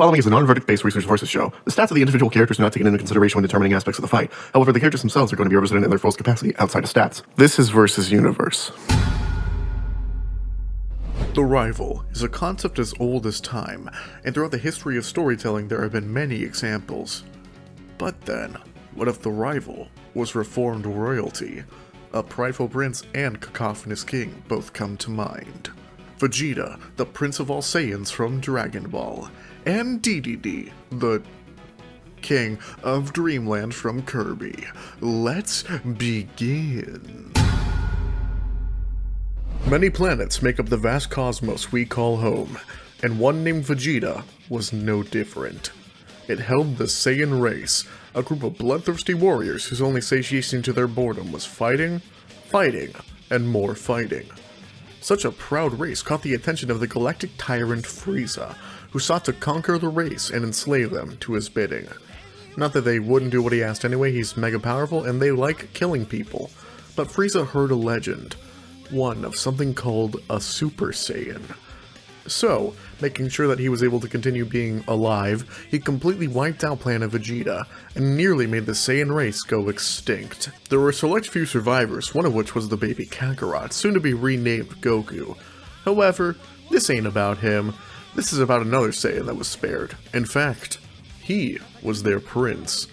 following is a non-verdict-based research versus show. The stats of the individual characters are not taken into consideration when determining aspects of the fight. However, the characters themselves are going to be represented in their fullest capacity outside of stats. This is versus universe. The rival is a concept as old as time, and throughout the history of storytelling there have been many examples. But then, what if the rival was reformed royalty? A prideful prince and cacophonous king both come to mind. Vegeta, the prince of all Saiyans from Dragon Ball, and Dedede, the king of Dreamland from Kirby. Let's begin. Many planets make up the vast cosmos we call home, and one named Vegeta was no different. It held the Saiyan race, a group of bloodthirsty warriors whose only satiation to their boredom was fighting, fighting, and more fighting. Such a proud race caught the attention of the galactic tyrant Frieza, who sought to conquer the race and enslave them to his bidding. Not that they wouldn't do what he asked anyway, he's mega powerful and they like killing people. But Frieza heard a legend, one of something called a Super Saiyan. So, making sure that he was able to continue being alive, he completely wiped out Planet Vegeta, and nearly made the Saiyan race go extinct. There were a select few survivors, one of which was the baby Kakarot, soon to be renamed Goku. However, this ain't about him, this is about another Saiyan that was spared. In fact, he was their prince.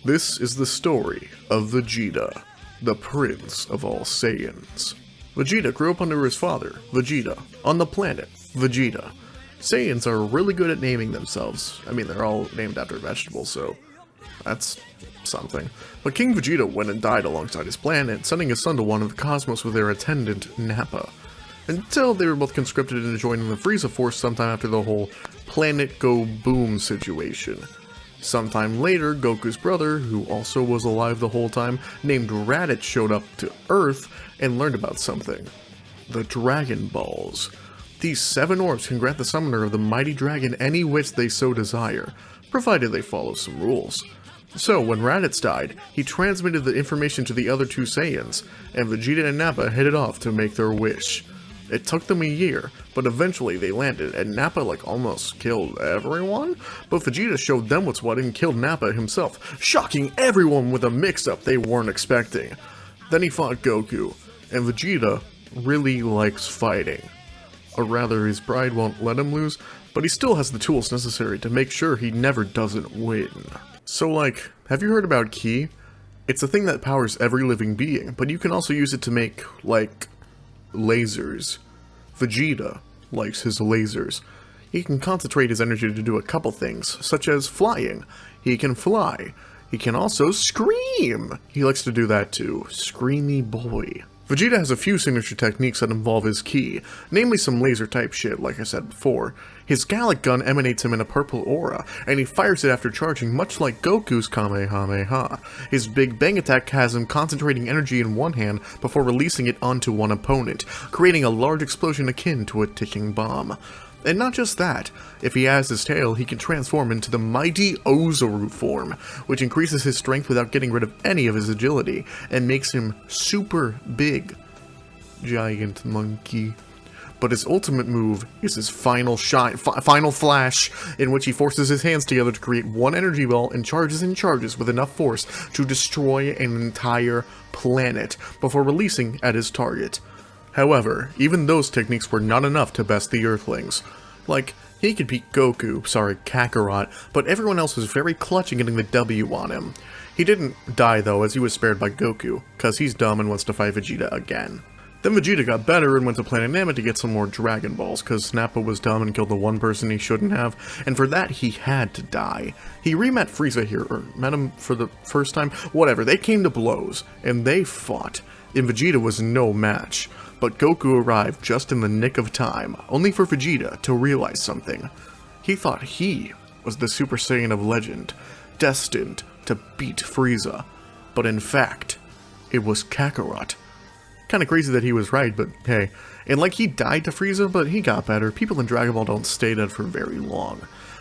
This is the story of Vegeta, the prince of all Saiyans. Vegeta grew up under his father, Vegeta, on the planet Vegeta. Saiyans are really good at naming themselves. I mean, they're all named after vegetables, so that's something. But King Vegeta went and died alongside his planet, sending his son to wander the cosmos with their attendant, Nappa. Until they were both conscripted into joining the Frieza Force sometime after the whole planet go boom situation. Sometime later, Goku's brother, who also was alive the whole time, named Raditz, showed up to Earth and learned about something. The Dragon Balls. These 7 orbs can grant the summoner of the mighty dragon any wish they so desire, provided they follow some rules. So, when Raditz died, he transmitted the information to the other 2 Saiyans, and Vegeta and Nappa headed off to make their wish. It took them a year, but eventually they landed, and Nappa almost killed everyone? But Vegeta showed them what's what and killed Nappa himself, shocking everyone with a mix-up they weren't expecting. Then he fought Goku, and Vegeta really likes fighting. Or rather, his pride won't let him lose, but he still has the tools necessary to make sure he never doesn't win. So have you heard about Ki? It's a thing that powers every living being, but you can also use it to make, lasers. Vegeta likes his lasers. He can concentrate his energy to do a couple things, such as flying. He can fly. He can also scream! He likes to do that too. Screamy boy. Vegeta has a few signature techniques that involve his ki, namely some laser type shit like I said before. His Gallic gun emanates him in a purple aura, and he fires it after charging much like Goku's Kamehameha. His Big Bang attack has him concentrating energy in one hand before releasing it onto one opponent, creating a large explosion akin to a ticking bomb. And not just that, if he has his tail, he can transform into the mighty Ozaru form, which increases his strength without getting rid of any of his agility, and makes him super big. Giant monkey. But his ultimate move is his final flash, in which he forces his hands together to create one energy ball and charges with enough force to destroy an entire planet before releasing at his target. However, even those techniques were not enough to best the Earthlings. He could beat Kakarot, but everyone else was very clutch in getting the W on him. He didn't die though, as he was spared by Goku, cause he's dumb and wants to fight Vegeta again. Then Vegeta got better and went to Planet Namek to get some more Dragon Balls, cause Nappa was dumb and killed the one person he shouldn't have, and for that he had to die. He re-met Frieza here, or met him for the first time, whatever, they came to blows, and they fought, and Vegeta was no match. But Goku arrived just in the nick of time, only for Vegeta to realize something. He thought he was the Super Saiyan of legend, destined to beat Frieza, but in fact, it was Kakarot. Kinda crazy that he was right, but hey. And he died to Frieza, but he got better. People in Dragon Ball don't stay dead for very long.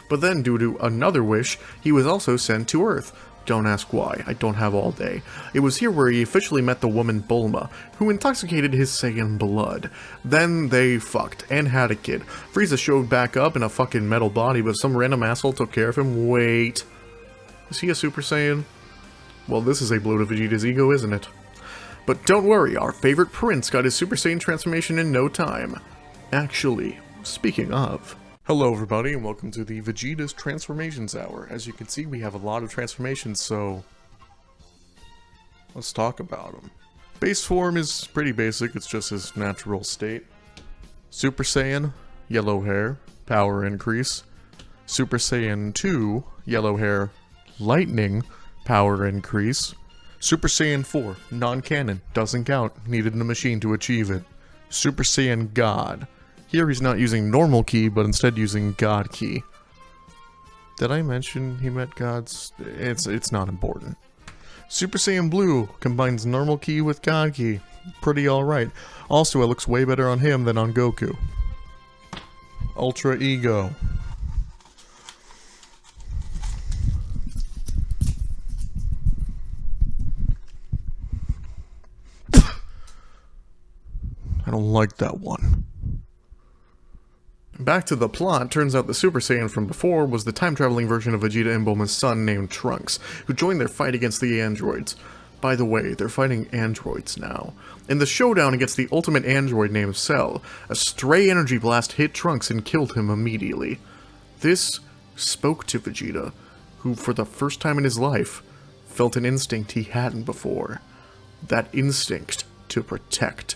But then, due to another wish, he was also sent to Earth, Don't ask why, I don't have all day. It was here where he officially met the woman Bulma, who intoxicated his Saiyan blood. Then they fucked, and had a kid. Frieza showed back up in a fucking metal body, but some random asshole took care of him. Wait. Is he a Super Saiyan? Well, this is a blow to Vegeta's ego, isn't it? But don't worry, our favorite prince got his Super Saiyan transformation in no time. Actually, speaking of... Hello everybody, and welcome to the Vegeta's Transformations Hour. As you can see, we have a lot of transformations, so... let's talk about them. Base form is pretty basic, it's just his natural state. Super Saiyan, yellow hair, power increase. Super Saiyan 2, yellow hair, lightning, power increase. Super Saiyan 4, non-canon, doesn't count, needed a machine to achieve it. Super Saiyan God. Here he's not using normal ki, but instead using God ki. Did I mention he met gods? It's not important. Super Saiyan Blue combines normal ki with God ki. Pretty alright. Also, it looks way better on him than on Goku. Ultra Ego. I don't like that one. Back to the plot, turns out the Super Saiyan from before was the time-traveling version of Vegeta and Bulma's son named Trunks, who joined their fight against the androids. By the way, they're fighting androids now. In the showdown against the ultimate android named Cell, a stray energy blast hit Trunks and killed him immediately. This spoke to Vegeta, who for the first time in his life, felt an instinct he hadn't before. That instinct to protect.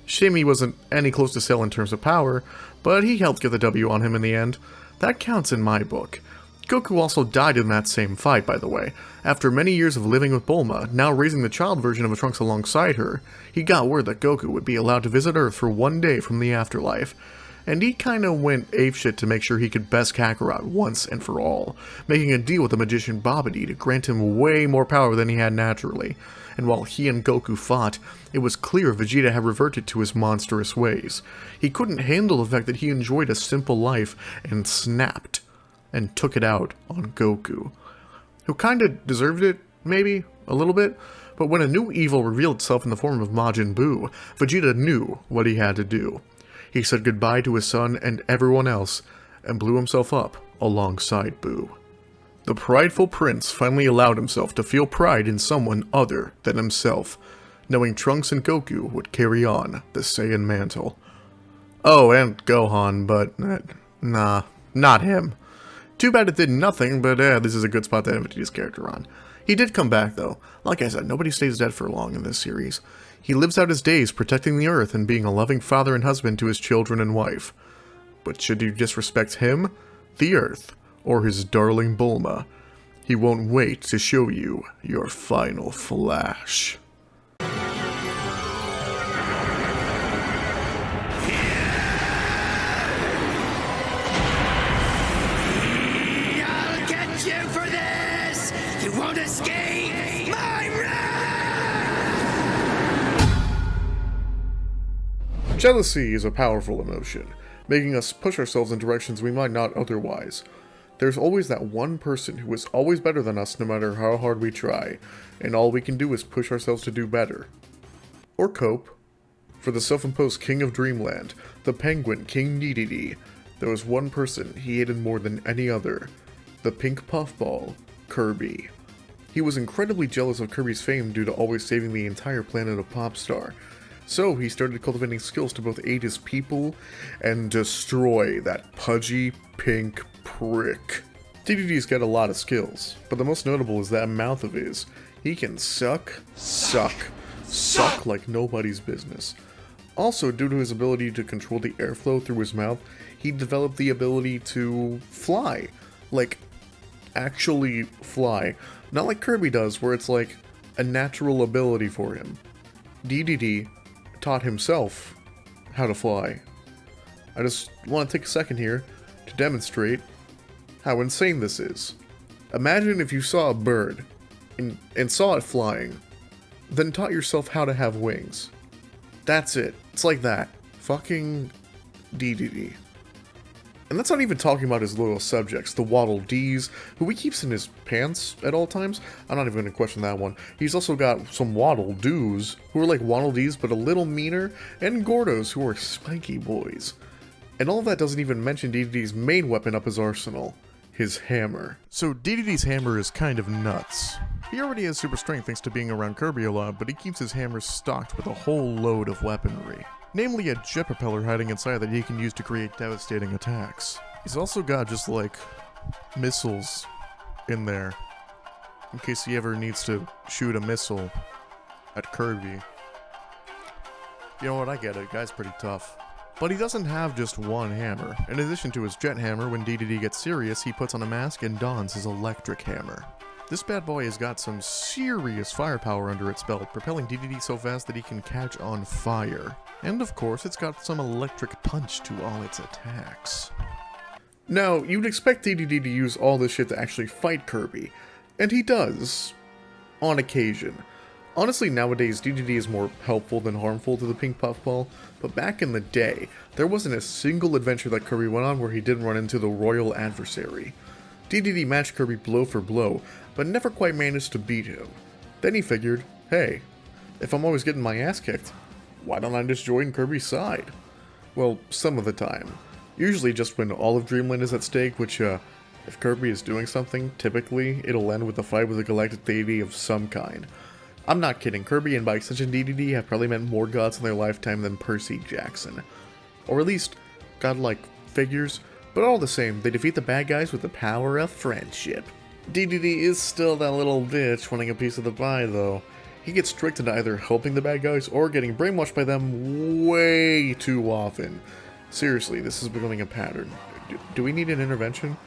Shame he wasn't any close to Cell in terms of power, but he helped get the W on him in the end. That counts in my book. Goku also died in that same fight, by the way. After many years of living with Bulma, now raising the child version of Trunks alongside her, he got word that Goku would be allowed to visit Earth for one day from the afterlife. And he kinda went apeshit to make sure he could best Kakarot once and for all, making a deal with the magician Babidi to grant him way more power than he had naturally. And while he and Goku fought, it was clear Vegeta had reverted to his monstrous ways. He couldn't handle the fact that he enjoyed a simple life and snapped, and took it out on Goku, who kinda deserved it, maybe, a little bit, but when a new evil revealed itself in the form of Majin Buu, Vegeta knew what he had to do. He said goodbye to his son and everyone else, and blew himself up alongside Buu. The prideful prince finally allowed himself to feel pride in someone other than himself, knowing Trunks and Goku would carry on the Saiyan mantle. Oh, and Gohan, but nah, not him. Too bad it did nothing, but this is a good spot to end Vegeta's character on. He did come back though. Like I said, nobody stays dead for long in this series. He lives out his days protecting the Earth and being a loving father and husband to his children and wife. But should you disrespect him, the Earth, or his darling Bulma, he won't wait to show you your final flash. I'll get you for this! You won't escape my wrath! Jealousy is a powerful emotion, making us push ourselves in directions we might not otherwise. There's always that one person who is always better than us no matter how hard we try, and all we can do is push ourselves to do better. Or cope. For the self-imposed King of Dreamland, the Penguin King Dedede, there was one person he hated more than any other, the pink puffball, Kirby. He was incredibly jealous of Kirby's fame due to always saving the entire planet of Popstar, so he started cultivating skills to both aid his people and destroy that pudgy pink prick. Dedede's got a lot of skills, but the most notable is that mouth of his. He can suck like nobody's business. Also, due to his ability to control the airflow through his mouth, he developed the ability to fly. Like, actually fly. Not like Kirby does, where it's like a natural ability for him. Dedede taught himself how to fly. I just want to take a second here to demonstrate how insane this is. Imagine if you saw a bird and saw it flying, then taught yourself how to have wings. That's it. It's like that. Fucking Dedede. And that's not even talking about his loyal subjects, the Waddle Dees, who he keeps in his pants at all times. I'm not even going to question that one. He's also got some Waddle Doos, who are like Waddle Dees but a little meaner, and Gordos, who are spiky boys. And all of that doesn't even mention Dedede's main weapon up his arsenal, his hammer. So Dedede's hammer is kind of nuts. He already has super strength thanks to being around Kirby a lot, but he keeps his hammer stocked with a whole load of weaponry. Namely a jet propeller hiding inside that he can use to create devastating attacks. He's also got just like missiles in there, in case he ever needs to shoot a missile at Kirby. You know what, I get it, guy's pretty tough. But he doesn't have just one hammer. In addition to his jet hammer, when Dedede gets serious, he puts on a mask and dons his electric hammer. This bad boy has got some serious firepower under its belt, propelling Dedede so fast that he can catch on fire. And of course, it's got some electric punch to all its attacks. Now, you'd expect Dedede to use all this shit to actually fight Kirby, and he does, on occasion. Honestly, nowadays, Dedede is more helpful than harmful to the Pink Puffball, but back in the day, there wasn't a single adventure that Kirby went on where he didn't run into the royal adversary. Dedede matched Kirby blow for blow, but never quite managed to beat him. Then he figured, hey, if I'm always getting my ass kicked, why don't I just join Kirby's side? Well, some of the time. Usually just when all of Dreamland is at stake, which, if Kirby is doing something, typically, it'll end with a fight with a galactic deity of some kind. I'm not kidding, Kirby and by extension Dedede have probably met more gods in their lifetime than Percy Jackson. Or at least, godlike figures, but all the same, they defeat the bad guys with the power of friendship. Dedede is still that little bitch wanting a piece of the pie, though. He gets tricked into either helping the bad guys or getting brainwashed by them way too often. Seriously, this is becoming a pattern. Do we need an intervention?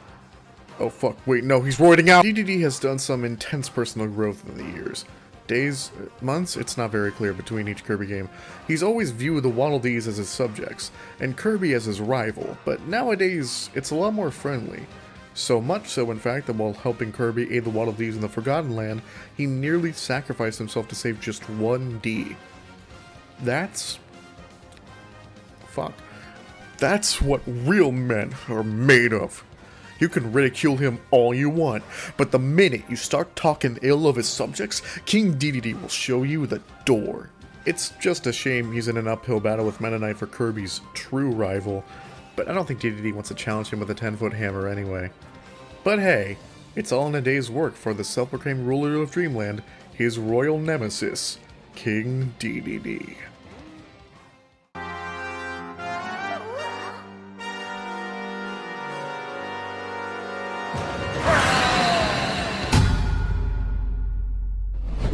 Oh fuck, wait, no, he's roiding out! Dedede has done some intense personal growth in the years. Days, months, it's not very clear between each Kirby game. He's always viewed the Waddle Dees as his subjects, and Kirby as his rival, but nowadays, it's a lot more friendly. So much so, in fact, that while helping Kirby aid the Waddle Dees in the Forgotten Land, he nearly sacrificed himself to save just one D. That's... fuck. That's what real men are made of. You can ridicule him all you want, but the minute you start talking ill of his subjects, King Dedede will show you the door. It's just a shame he's in an uphill battle with Meta Knight for Kirby's true rival, but I don't think Dedede wants to challenge him with a 10-foot hammer anyway. But hey, it's all in a day's work for the self-proclaimed ruler of Dreamland, his royal nemesis, King Dedede.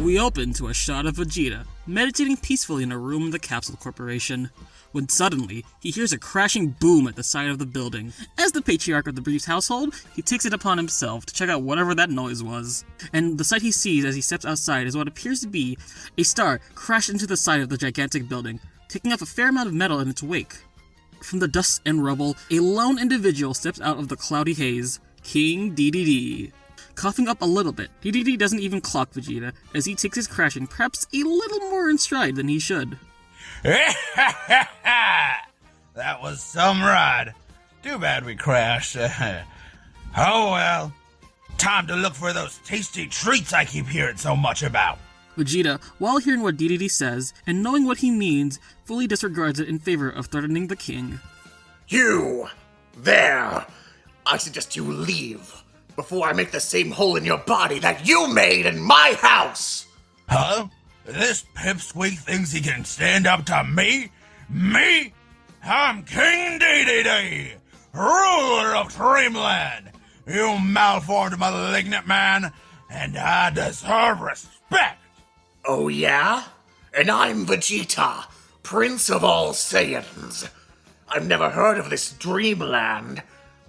We open to a shot of Vegeta, meditating peacefully in a room in the Capsule Corporation, when suddenly, he hears a crashing boom at the side of the building. As the patriarch of the Brief's household, he takes it upon himself to check out whatever that noise was. And the sight he sees as he steps outside is what appears to be a star crashed into the side of the gigantic building, taking off a fair amount of metal in its wake. From the dust and rubble, a lone individual steps out of the cloudy haze, King Dedede. Coughing up a little bit, Dedede doesn't even clock Vegeta, as he takes his crashing perhaps a little more in stride than he should. That was some ride. Too bad we crashed. Oh well. Time to look for those tasty treats I keep hearing so much about. Vegeta, while hearing what Dedede says, and knowing what he means, fully disregards it in favor of threatening the king. You! There! I suggest you leave before I make the same hole in your body that you made in my house! Huh? This pipsqueak thinks he can stand up to me? Me? I'm King Dedede, ruler of Dreamland. You malformed malignant man, and I deserve respect. Oh yeah? And I'm Vegeta, Prince of all Saiyans. I've never heard of this Dreamland.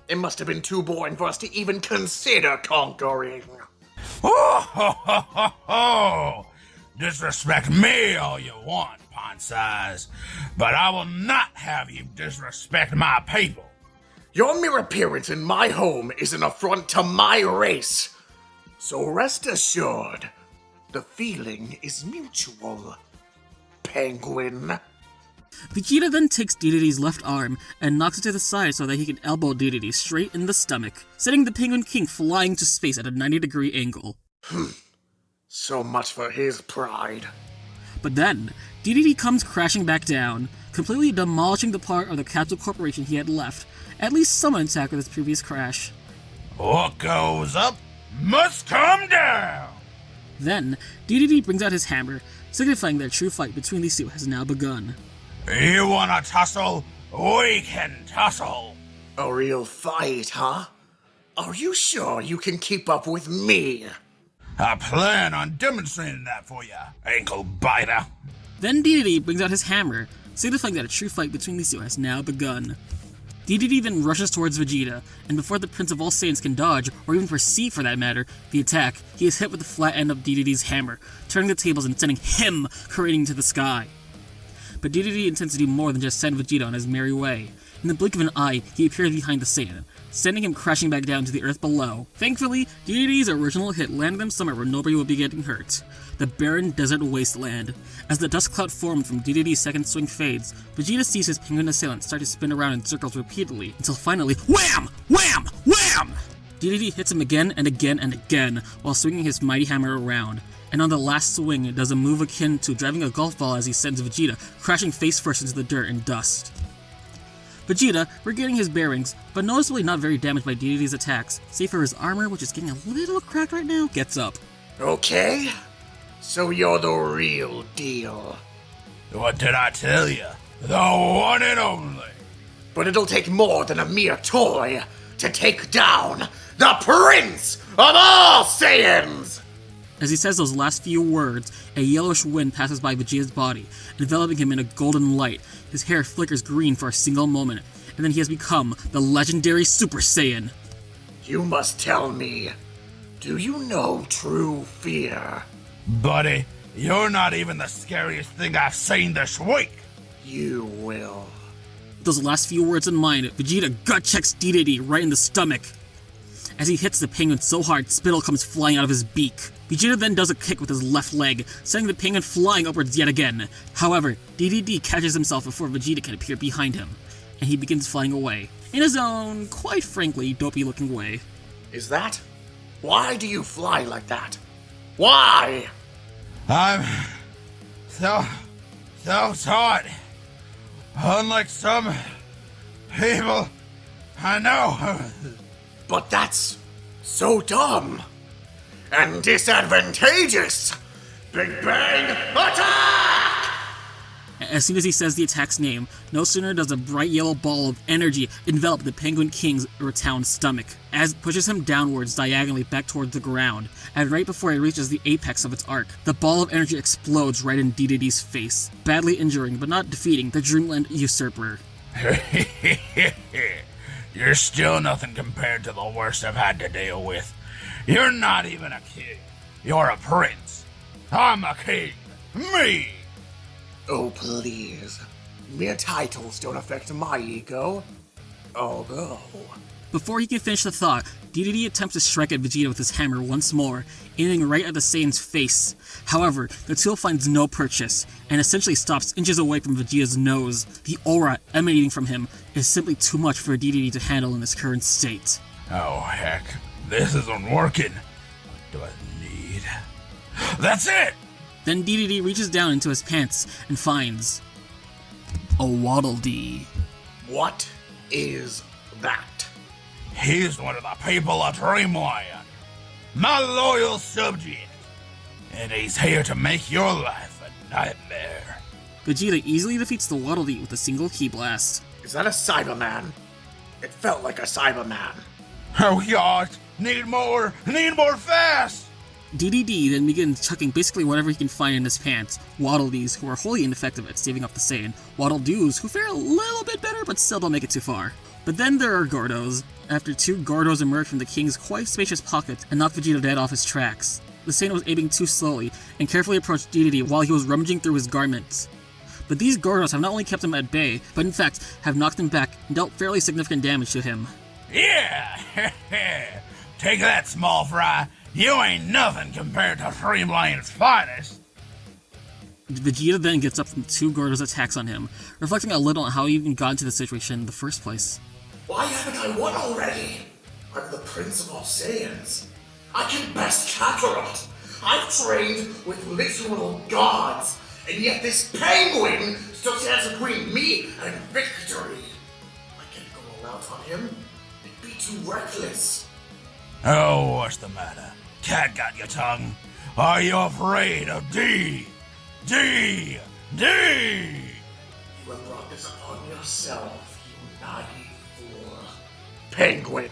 It must have been too boring for us to even consider conquering. Oh, ho, ho, ho, ho. Disrespect me all you want, Pond Size, but I will not have you disrespect my people. Your mere appearance in my home is an affront to my race. So rest assured, the feeling is mutual, Penguin. Vegeta then takes Dedede's left arm and knocks it to the side so that he can elbow Dedede straight in the stomach, sending the Penguin King flying to space at a 90-degree angle. So much for his pride. But then, Dedede comes crashing back down, completely demolishing the part of the Capsule Corporation he had left, at least somewhat intact with his previous crash. What goes up must come down! Then, Dedede brings out his hammer, signifying that a true fight between these two has now begun. You wanna tussle? We can tussle! A real fight, huh? Are you sure you can keep up with me? I plan on demonstrating that for ya, ankle biter. Then Dedede brings out his hammer, signifying that a true fight between these two has now begun. Dedede then rushes towards Vegeta, and before the Prince of All Saiyans can dodge, or even perceive for that matter, the attack, he is hit with the flat end of Dedede's hammer, turning the tables and sending him careening to the sky. But Dedede intends to do more than just send Vegeta on his merry way. In the blink of an eye, he appears behind the Saiyan, sending him crashing back down to the earth below. Thankfully, Dedede's original hit landed him somewhere where nobody would be getting hurt. The barren desert wasteland. As the dust cloud formed from Dedede's second swing fades, Vegeta sees his penguin assailant start to spin around in circles repeatedly, until finally, wham! Wham! Wham! Dedede hits him again and again and again, while swinging his mighty hammer around. And on the last swing, it does a move akin to driving a golf ball as he sends Vegeta crashing face first into the dirt and dust. Vegeta, regaining his bearings, but noticeably not very damaged by Dedede's attacks, save for his armor, which is getting a little cracked right now, gets up. Okay, so you're the real deal. What did I tell you? The one and only. But it'll take more than a mere toy to take down the Prince of All Saiyans! As he says those last few words, a yellowish wind passes by Vegeta's body, enveloping him in a golden light. His hair flickers green for a single moment, and then he has become the legendary Super Saiyan. You must tell me, do you know true fear? Buddy, you're not even the scariest thing I've seen this week. You will. With those last few words in mind, Vegeta gut checks Dedede right in the stomach. As he hits the penguin so hard, spittle comes flying out of his beak. Vegeta then does a kick with his left leg, sending the penguin flying upwards yet again. However, Dedede catches himself before Vegeta can appear behind him, and he begins flying away, in his own, quite frankly, dopey-looking way. Is that? Why do you fly like that? Why? I'm so taught. Unlike some people I know. But that's so dumb and disadvantageous. Big Bang Attack! As soon as he says the attack's name, no sooner does a bright yellow ball of energy envelop the Penguin King's rotund stomach, as it pushes him downwards diagonally back towards the ground, and right before it reaches the apex of its arc, the ball of energy explodes right in Dedede's face, badly injuring but not defeating the Dreamland usurper. You're still nothing compared to the worst I've had to deal with. You're not even a king. You're a prince. I'm a king. Me! Oh, please. Mere titles don't affect my ego. Although... Before he can finish the thought, Dedede attempts to strike at Vegeta with his hammer once more, aiming right at the Saiyan's face. However, the tool finds no purchase, and essentially stops inches away from Vegeta's nose. The aura emanating from him is simply too much for Dedede to handle in his current state. Oh, heck. This isn't working. What do I need? That's it! Then Dedede reaches down into his pants and finds a Waddle Dee. What is that? He's one of the people of Dreamland. My loyal subject. And he's here to make your life a nightmare. Vegeta easily defeats the Waddle Dee with a single ki blast. Is that a Cyberman? It felt like a Cyberman. Oh, God. Need more fast! Dedede then begins chucking basically whatever he can find in his pants. Waddle Dees, who are wholly ineffective at saving up the Saiyan. Waddle Doos, who fare a little bit better but still don't make it too far. But then there are Gordos. After two Gordos emerge from the king's quite spacious pocket and knock Vegeta dead off his tracks. The Saiyan was aiming too slowly and carefully approached Dedede while he was rummaging through his garments. But these Gordos have not only kept him at bay, but in fact have knocked him back and dealt fairly significant damage to him. Yeah! Take that, small fry. You ain't nothing compared to Dreamland's finest. Vegeta then gets up from 2 Gordo's attacks on him, reflecting a little on how he even got into the situation in the first place. Why haven't I won already? I'm the Prince of all Saiyans. I can best Kakarot. I've trained with literal gods, and yet this penguin still stands between me and victory. I can't go all out on him. It'd be too reckless. Oh, what's the matter? Cat got your tongue? Are you afraid of D? D! D! You have brought this upon yourself, you naive fool. Penguin.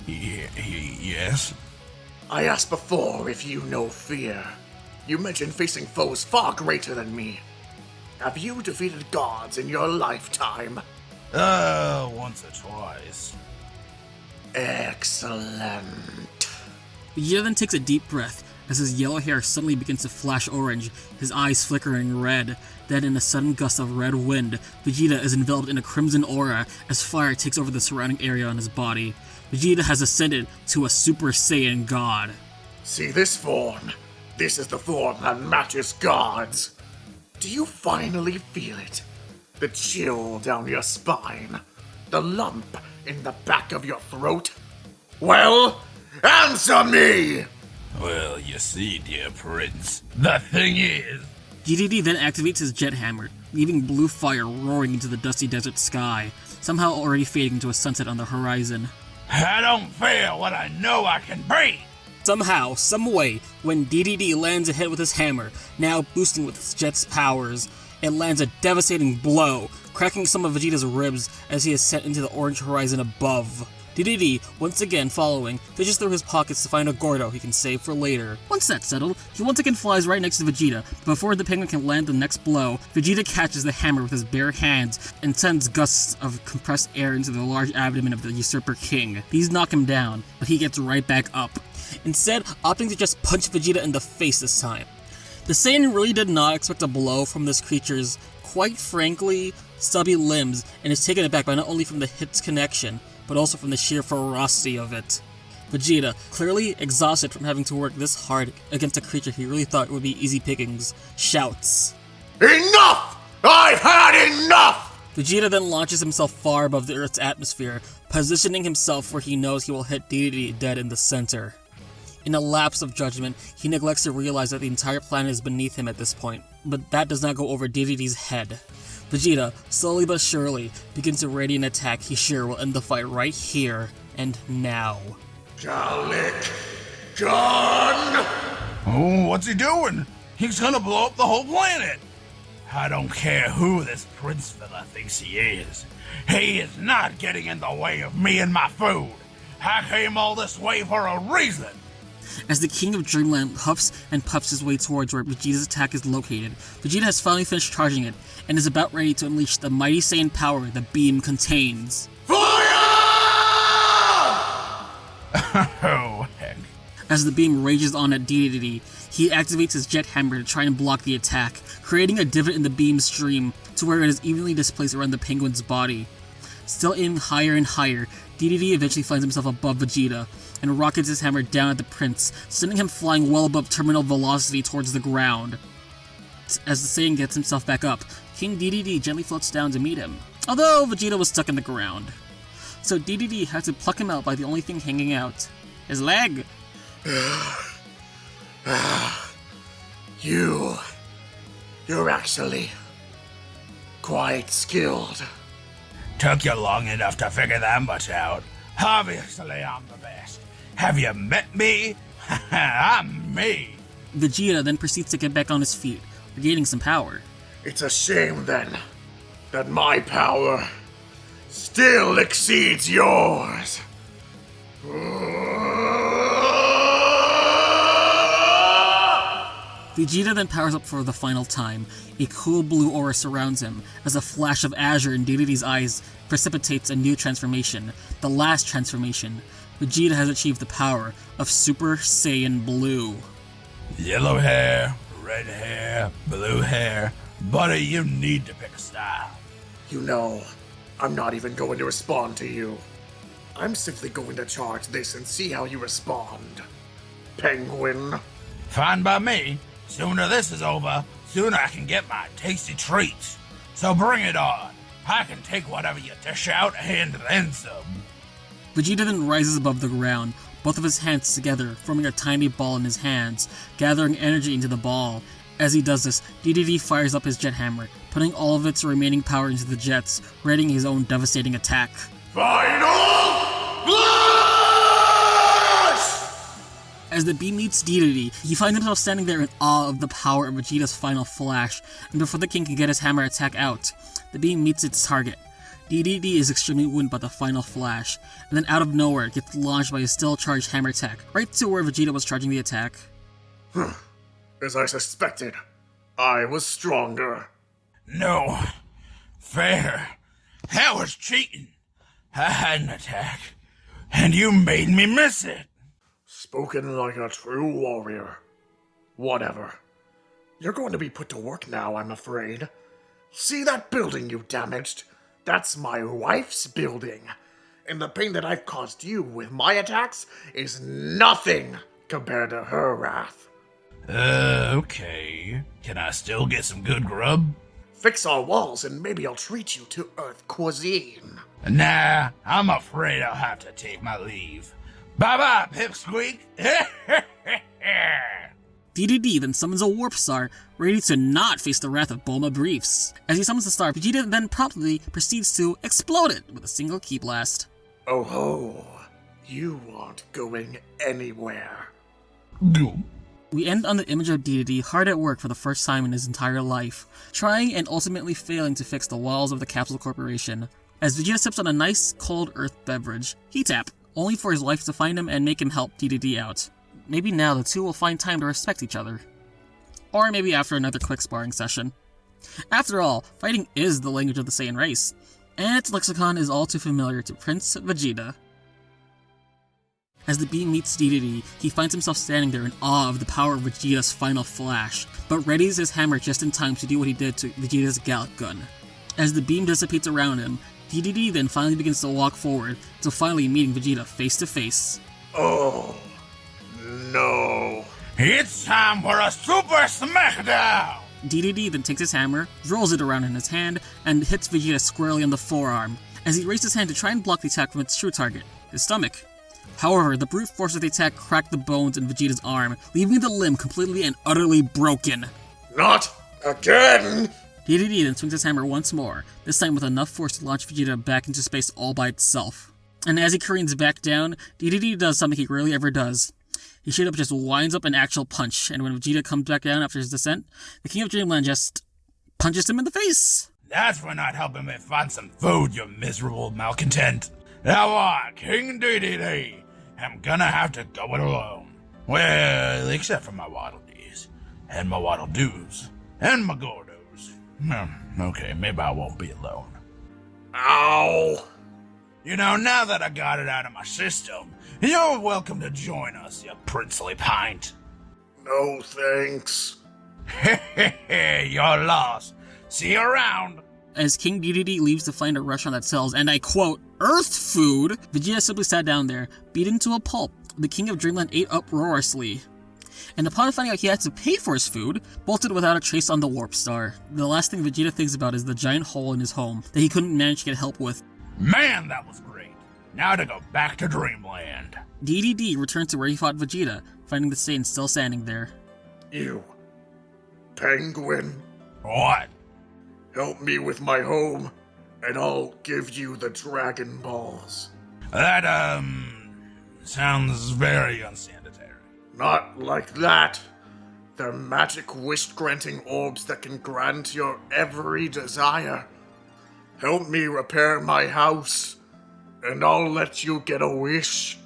Yes? I asked before if you know fear. You mentioned facing foes far greater than me. Have you defeated gods in your lifetime? Once or twice. Excellent. Vegeta then takes a deep breath as his yellow hair suddenly begins to flash orange, his eyes flickering red. Then, in a sudden gust of red wind, Vegeta is enveloped in a crimson aura as fire takes over the surrounding area on his body. Vegeta has ascended to a Super Saiyan God. See this form? This is the form that matches gods. Do you finally feel it? The chill down your spine? The lump in the back of your throat? Well, answer me! Well, you see, dear prince, the thing is... Dedede then activates his jet hammer, leaving blue fire roaring into the dusty desert sky, somehow already fading into a sunset on the horizon. I don't feel what I know I can be! Somehow, someway, when Dedede lands a hit with his hammer, now boosting with his jet's powers, it lands a devastating blow, cracking some of Vegeta's ribs as he is sent into the orange horizon above. Dedede, once again following, fishes through his pockets to find a Gordo he can save for later. Once that's settled, he once again flies right next to Vegeta, but before the penguin can land the next blow, Vegeta catches the hammer with his bare hands and sends gusts of compressed air into the large abdomen of the Usurper King. These knock him down, but he gets right back up, instead opting to just punch Vegeta in the face this time. The Saiyan really did not expect a blow from this creature's, quite frankly, stubby limbs, and is taken aback by not only from the hit's connection, but also from the sheer ferocity of it. Vegeta, clearly exhausted from having to work this hard against a creature he really thought would be easy pickings, shouts, Enough! I've had enough! Vegeta then launches himself far above the Earth's atmosphere, positioning himself where he knows he will hit Dedede dead in the center. In a lapse of judgment, he neglects to realize that the entire planet is beneath him at this point, but that does not go over Dedede's head. Vegeta, slowly but surely, begins to ready an attack he sure will end the fight right here and now. Gallic Gun! Oh, what's he doing? He's gonna blow up the whole planet! I don't care who this prince fella thinks he is. He is not getting in the way of me and my food. I came all this way for a reason. As the King of Dreamland huffs and puffs his way towards where Vegeta's attack is located, Vegeta has finally finished charging it, and is about ready to unleash the mighty Saiyan power the beam contains. Fire! Oh, heck. As the beam rages on at Dedede, he activates his jet hammer to try and block the attack, creating a divot in the beam stream to where it is evenly displaced around the penguin's body. Still aiming higher and higher, Dedede eventually finds himself above Vegeta, and rockets his hammer down at the prince, sending him flying well above terminal velocity towards the ground. As the Saiyan gets himself back up, King Dedede gently floats down to meet him, although Vegeta was stuck in the ground. So Dedede had to pluck him out by the only thing hanging out, his leg. You're actually quite skilled. Took you long enough to figure that much out. Obviously, I'm the best. Have you met me? I'm me. Vegeta then proceeds to get back on his feet, regaining some power. It's a shame then that my power still exceeds yours. Vegeta then powers up for the final time. A cool blue aura surrounds him, as a flash of azure in Dedede's eyes precipitates a new transformation, the last transformation. Vegeta has achieved the power of Super Saiyan Blue. Yellow hair, red hair, blue hair. Buddy, you need to pick a style. You know, I'm not even going to respond to you. I'm simply going to charge this and see how you respond. Penguin. Fine by me. Sooner this is over, soon I can get my tasty treats. So bring it on. I can take whatever you dish out and then some. Vegeta then rises above the ground, both of his hands together, forming a tiny ball in his hands, gathering energy into the ball. As he does this, Dedede fires up his jet hammer, putting all of its remaining power into the jets, readying his own devastating attack. Final Blast! As the beam meets Dedede, he finds himself standing there in awe of the power of Vegeta's final flash, and before the king can get his hammer attack out, the beam meets its target. Dedede is extremely wounded by the final flash, and then out of nowhere it gets launched by his still charged hammer attack, right to where Vegeta was charging the attack. As I suspected, I was stronger. No. Fair. That was cheating. I had an attack, and you made me miss it. Spoken like a true warrior. Whatever. You're going to be put to work now, I'm afraid. See that building you damaged? That's my wife's building. And the pain that I've caused you with my attacks is nothing compared to her wrath. Okay. Can I still get some good grub? Fix our walls and maybe I'll treat you to Earth cuisine. Nah, I'm afraid I'll have to take my leave. Bye-bye, Pipsqueak! Dedede then summons a warp star, ready to not face the wrath of Bulma Briefs. As he summons the star, Vegeta then promptly proceeds to explode it with a single ki blast. Oh ho, you aren't going anywhere. We end on the image of Dedede hard at work for the first time in his entire life, trying and ultimately failing to fix the walls of the Capsule Corporation. As Vegeta sips on a nice, cold earth beverage, he tap, only for his wife to find him and make him help Dedede out. Maybe now the two will find time to respect each other. Or maybe after another quick sparring session. After all, fighting is the language of the Saiyan race, and its lexicon is all too familiar to Prince Vegeta. As the beam meets Dedede, he finds himself standing there in awe of the power of Vegeta's final flash, but readies his hammer just in time to do what he did to Vegeta's Gallic gun. As the beam dissipates around him, Dedede then finally begins to walk forward, to finally meeting Vegeta face to face. Oh, no. It's time for a Super Smackdown! Dedede then takes his hammer, rolls it around in his hand, and hits Vegeta squarely on the forearm, as he raises his hand to try and block the attack from its true target, his stomach. However, the brute force of the attack cracked the bones in Vegeta's arm, leaving the limb completely and utterly broken. Not again! Dedede then swings his hammer once more, this time with enough force to launch Vegeta back into space all by itself. And as he careens back down, Dedede does something he rarely ever does. He straight up just winds up an actual punch, and when Vegeta comes back down after his descent, the King of Dreamland just punches him in the face. That's for not helping me find some food, you miserable malcontent. Now I, King Dedede, am gonna have to go it alone. Well, except for my Waddle Dees, and my Waddle Doos, and my Gordos. Okay, maybe I won't be alone. Ow! You know, now that I got it out of my system, you're welcome to join us, you princely pint. No thanks. You're lost. See you around. As King Dedede leaves to find a restaurant that sells, and I quote, Earth food, Vegeta simply sat down there, beaten to a pulp. The King of Dreamland ate uproariously, and upon finding out he had to pay for his food, bolted without a trace on the warp star. The last thing Vegeta thinks about is the giant hole in his home that he couldn't manage to get help with. Man, that was great. Now to go back to Dreamland. Dedede returns to where he fought Vegeta, finding the Saiyan still standing there. You, penguin, What? help me with my home, and I'll give you the Dragon Balls. That, sounds very unsanitary. Not like that. They're magic wish-granting orbs that can grant your every desire. Help me repair my house, and I'll let you get a wish.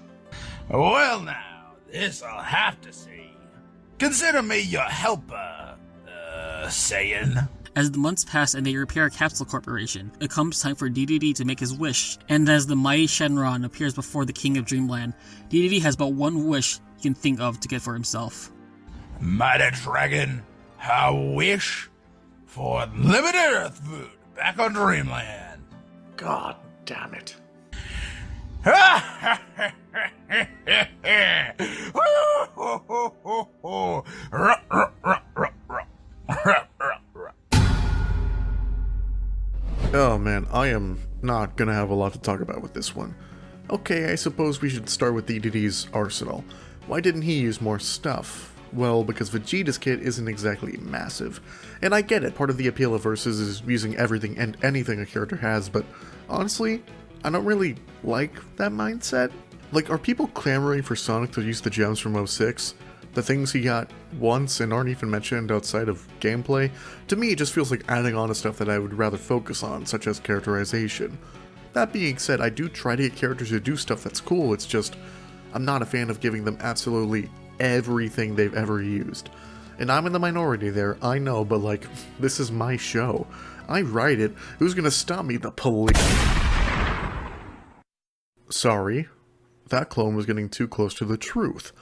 Well now, this I'll have to see. Consider me your helper, Saiyan. As the months pass and they repair Capsule Corporation, it comes time for Dedede to make his wish, and as the mighty Shenron appears before the King of Dreamland, Dedede has but one wish he can think of to get for himself. Mighty Dragon, I wish for limited Earth food back on Dreamland. God damn it. not gonna have a lot to talk about with this one. Okay, I suppose we should start with Dedede's arsenal. Why didn't he use more stuff? Well, because Vegeta's kit isn't exactly massive. And I get it, part of the appeal of Versus is using everything and anything a character has, but honestly, I don't really like that mindset. Like, are people clamoring for Sonic to use the gems from 06? The things he got once and aren't even mentioned outside of gameplay? To me, it just feels like adding on to stuff that I would rather focus on, such as characterization. That being said, I do try to get characters to do stuff that's cool, it's just, I'm not a fan of giving them absolutely everything they've ever used. And I'm in the minority there, I know, but like, this is my show. I write it, who's gonna stop me? The police. Sorry, that clone was getting too close to the truth.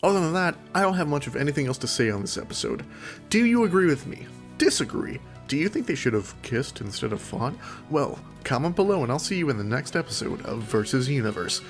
Other than that, I don't have much of anything else to say on this episode. Do you agree with me? Disagree? Do you think they should have kissed instead of fought? Well, comment below and I'll see you in the next episode of Versus Universe.